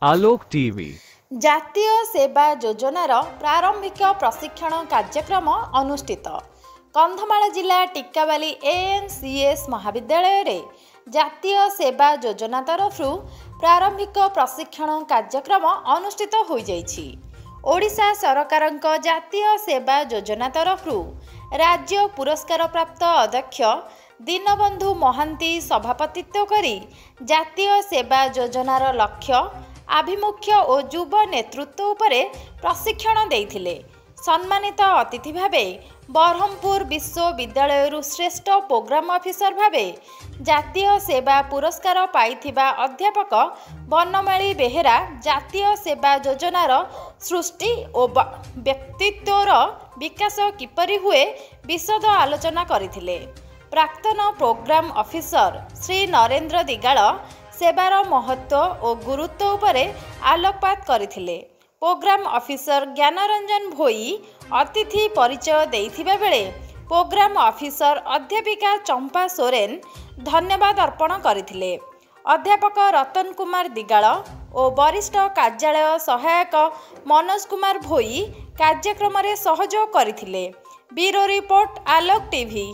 आलोक TV जातीय सेवा योजनार प्रारंभिक प्रशिक्षण कार्यक्रम अनुष्ठित। कंधमाल जिला टिक्कावाली एएनसीएस महाविद्यालय रे जातीय सेवा योजना तरफ प्रारंभिक प्रशिक्षण कार्यक्रम अनुष्ठित हो जाइछि। ओडिशा सरकारक जातीय सेवा योजना तरफ राज्य पुरस्कार प्राप्त अध्यक्ष दीनबंधु महांती सभापतित्व करी जातीय सेवा योजनार लक्ष्य आभिमुख्य और युव नेतृत्व उपरे प्रशिक्षण देइथिले। सम्मानित अतिथि भावे बरहमपुर विश्वविद्यालय श्रेष्ठ प्रोग्राम ऑफिसर भावे जातीय सेवा पुरस्कार पाइथिबा अध्यापक बनमाली बेहेरा जातीय सेवा योजनार सृष्टि और व्यक्तित्वर विकास किपरि हुए विशद आलोचना करथिले। प्राक्तन प्रोग्राम ऑफिसर श्री नरेंद्र दिगाल सेवार महत्व और गुरुत्व उपरे आलोकपात करथिले। प्रोग्राम ऑफिसर ज्ञानरंजन भोई अतिथि परिचय देइथिबा बेले प्रोग्राम ऑफिसर अध्यापिका चंपा सोरेन धन्यवाद अर्पण करथिले। अध्यापक रतन कुमार दिगाल और वरिष्ठ कार्यालय सहायक मनोज कुमार भोई कार्यक्रम रे सहयोग करथिले। ब्यूरो रिपोर्ट आलोक टीवी।